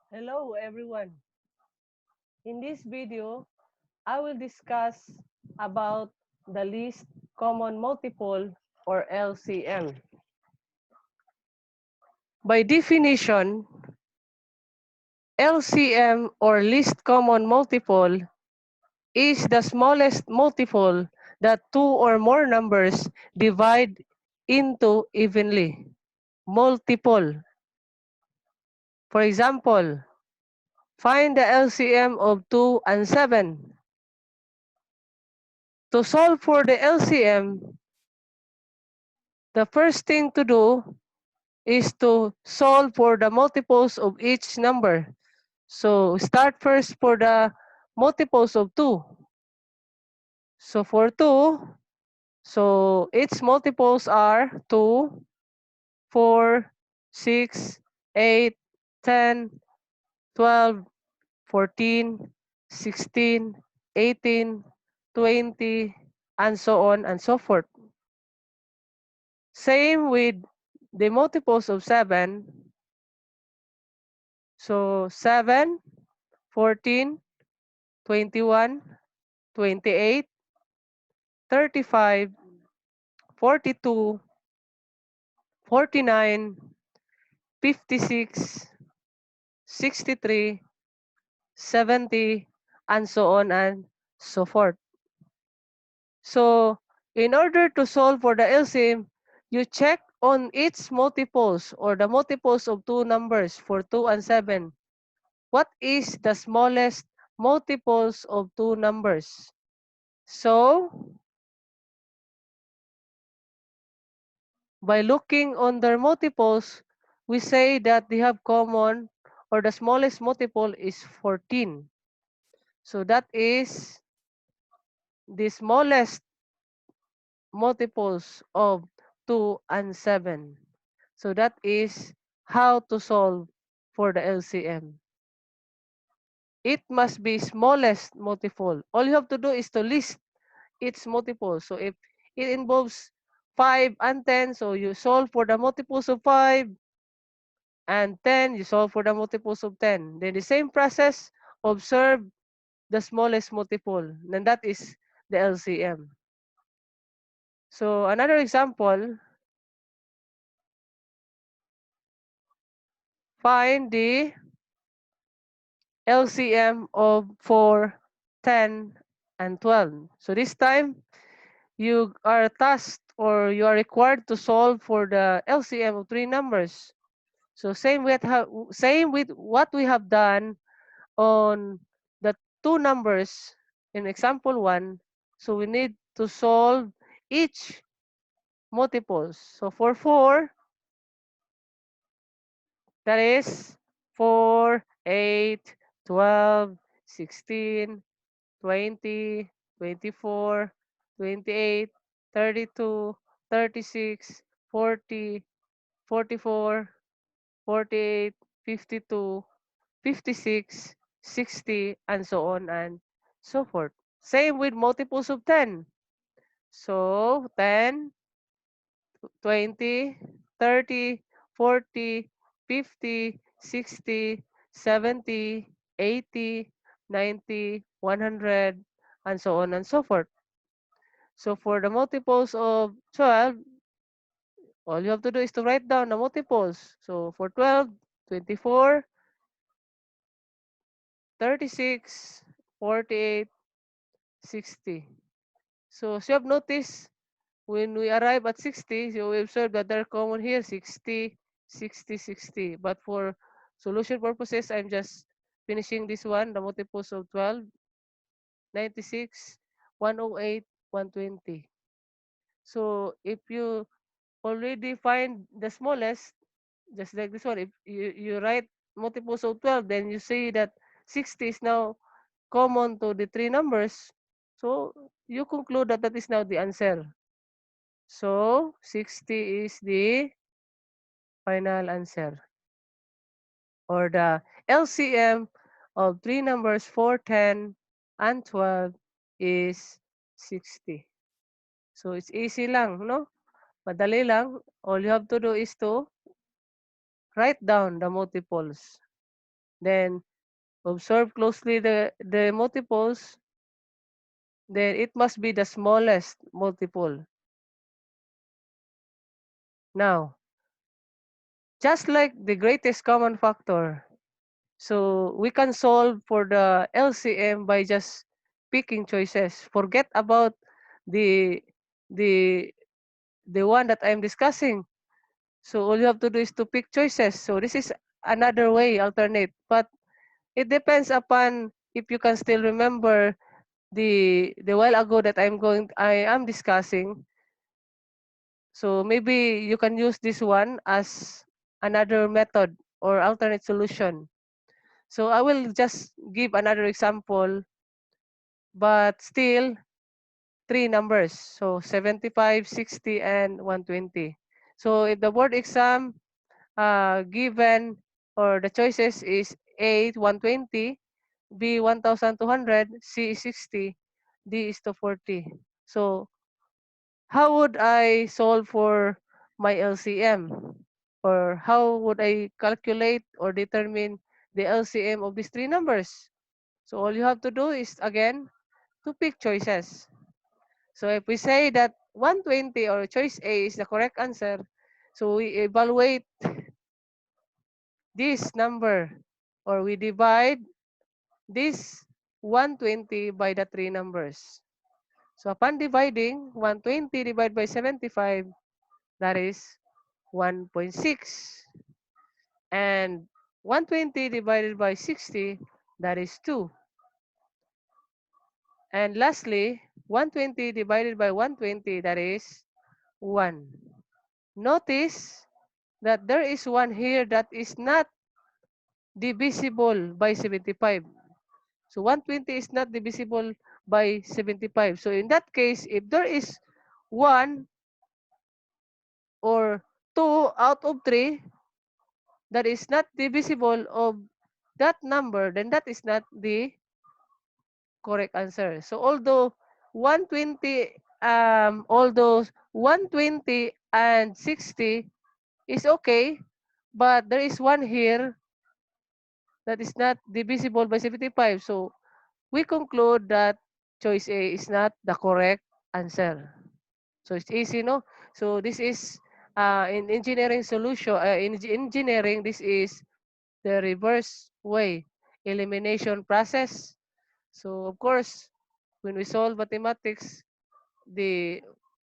Hello everyone. In this video, I will discuss about the least common multiple or LCM. By definition, LCM or least common multiple is the smallest multiple that two or more numbers divide into evenly. Multiple. For example, find the LCM of 2 and 7. To solve for the LCM, the first thing to do is to solve for the multiples of each number. So start first for the multiples of 2. So for 2, so its multiples are 2, 4, 6, 8, 10, 12, 14, 16, 18, 20, and so on and so forth. Same with the multiples of 7. So 7, 14, 21, 28, 35, 42, 49, 56, 63, 70, and so on and so forth. So in order to solve for the LCM, you check on its multiples or the multiples of two numbers for 2 and 7. What is the smallest multiples of two numbers? So by looking on their multiples, we say that they have common or the smallest multiple is 14. So that is the smallest multiples of 2 and 7. So that is how to solve for the LCM. It must be smallest multiple. All you have to do is to list its multiples. So if it involves 5 and 10, so you solve for the multiples of 5, and 10, you solve for the multiples of 10. Then the same process, observe the smallest multiple, and that is the LCM. So another example, find the LCM of 4, 10, and 12. So this time, you are tasked or you are required to solve for the LCM of three numbers. So same with what we have done on the two numbers in example 1. So we need to solve each multiples. So for 4, that is 4, 8, 12, 16, 20, 24, 28, 32, 36, 40, 44, 48, 52, 56, 60, and so on and so forth. Same with multiples of 10. So 10, 20, 30, 40, 50, 60, 70, 80, 90, 100, and so on and so forth. So for the multiples of 12, all you have to do is to write down the multiples. So for 12, 24, 36, 48, 60. So as you have noticed, when we arrive at 60, so we observe that they're common here, 60, 60, 60. But for solution purposes, I'm just finishing this one, the multiples of 12, 96, 108, 120. So if you already find the smallest, just like this one, if you write multiples of 12, then you see that 60 is now common to the three numbers. So you conclude that that is now the answer. So 60 is the final answer, or the LCM of three numbers 4, 10, and 12 is 60. So it's easy lang, no? Madali lang. All you have to do is to write down the multiples. Then observe closely the multiples. Then it must be the smallest multiple. Now, just like the greatest common factor, so we can solve for the LCM by just picking choices. Forget about the the the one that I'm discussing. So all you have to do is to pick choices. So this is another way, alternate. But it depends upon if you can still remember the while ago that I am discussing. So maybe you can use this one as another method or alternate solution. So I will just give another example, but still three numbers. So 75, 60, and 120. So if the board exam given or the choices is A 120, B 1200, C is 60, D is 240. So how would I solve for my LCM? Or how would I calculate or determine the LCM of these three numbers? So all you have to do is again to pick choices. So if we say that 120 or choice A is the correct answer, so we evaluate this number or we divide this 120 by the three numbers. So upon dividing 120 divided by 75, that is 1.6. And 120 divided by 60, that is 2. And lastly, 120 divided by 120, that is 1. Notice that there is one here that is not divisible by 75. So 120 is not divisible by 75. So in that case, if there is 1 or 2 out of 3 that is not divisible of that number, then that is not the correct answer. So although 120 and 60 is okay, but there is one here that is not divisible by 75. So we conclude that choice A is not the correct answer. So it's easy, no? So this is in engineering solution. In engineering, this is the reverse way elimination process. So of course, when we solve mathematics, the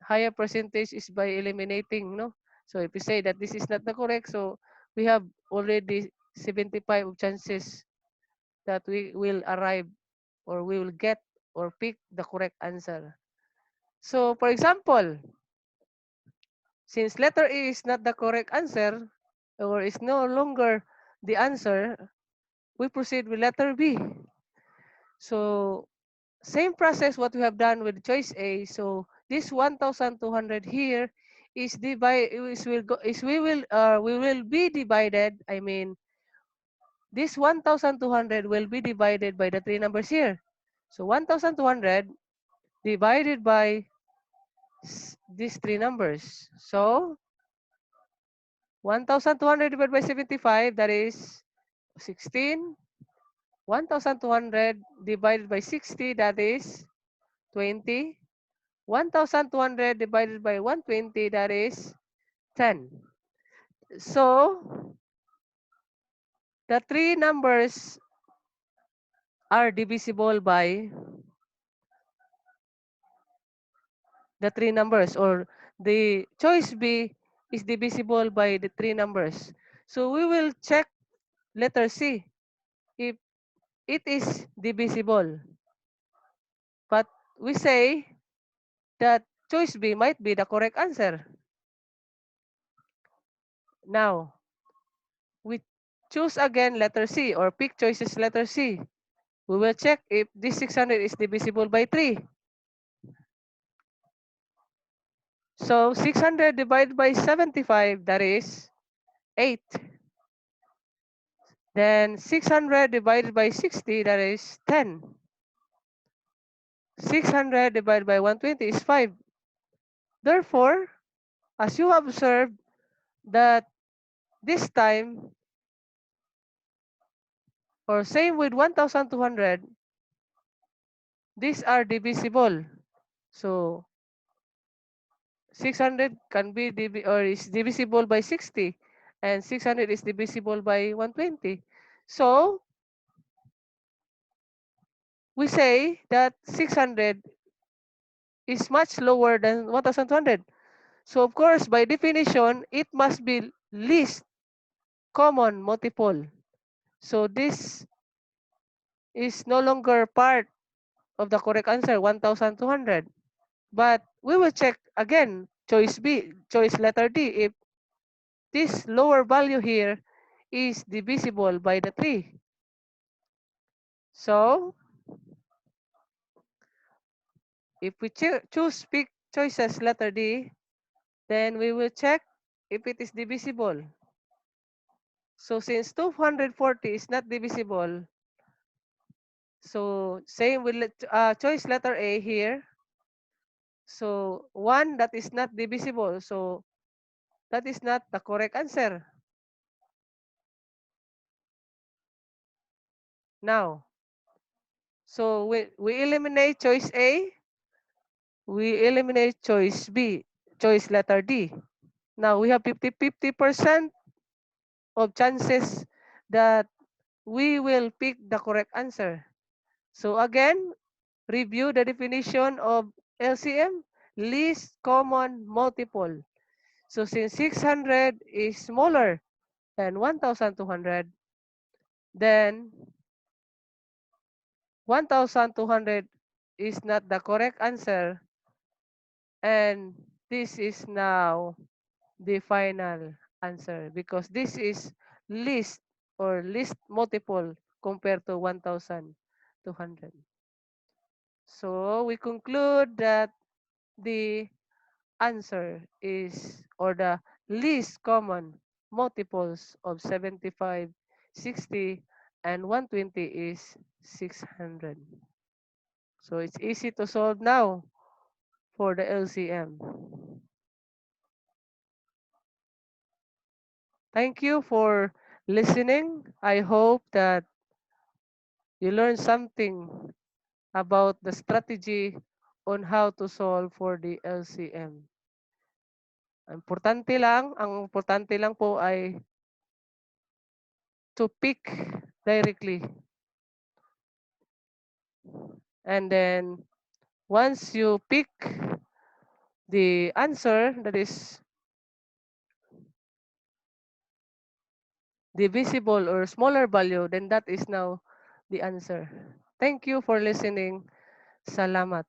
higher percentage is by eliminating, no? So if we say that this is not the correct, so we have already 75 of chances that we will arrive or we will get or pick the correct answer. So for example, since letter A is not the correct answer or is no longer the answer, we proceed with letter B. So same process what we have done with choice A. So this 1,200 here is divide is will go is we will be divided. I mean this 1,200 will be divided by the three numbers here. So 1,200 divided by these three numbers. So 1,200 divided by 75, that is 16. 1,200 divided by 60, that is 20. 1,200 divided by 120, that is 10. So the three numbers are divisible by the three numbers, or the choice B is divisible by the three numbers. So we will check letter C if it is divisible. But we say that choice B might be the correct answer. Now, we choose again letter C or pick choices letter C. We will check if this 600 is divisible by 3. So 600 divided by 75, that is 8. Then 600 divided by 60, that is 10. 600 divided by 120 is 5. Therefore, as you observed that this time Or same with 1,200, these are divisible. So 600 can be or is divisible by 60, and 600 is divisible by 120. So we say that 600 is much lower than 1,200. So of course, by definition, it must be least common multiple. So this is no longer part of the correct answer, 1,200. But we will check again, choice B, choice letter D, if this lower value here is divisible by the 3. So if we choose pick choices letter D, then we will check if it is divisible. So since 240 is not divisible, so same with choice letter A here. So 1 that is not divisible. So that is not the correct answer. Now, so we eliminate choice A. We eliminate choice B, choice letter D. Now we have 50% of chances that we will pick the correct answer. So again, review the definition of LCM, least common multiple. So since 600 is smaller than 1,200, then 1,200 is not the correct answer, and this is now the final answer because this is least or least multiple compared to 1,200. So we conclude that the answer is, or the least common multiples of 75, 60, and 120 is 600. So it's easy to solve now for the LCM. Thank you for listening. I hope that you learned something about the strategy on how to solve for the LCM. Ang importante lang po ay to pick directly. And then once you pick the answer that is divisible or smaller value, then that is now the answer. Thank you for listening. Salamat.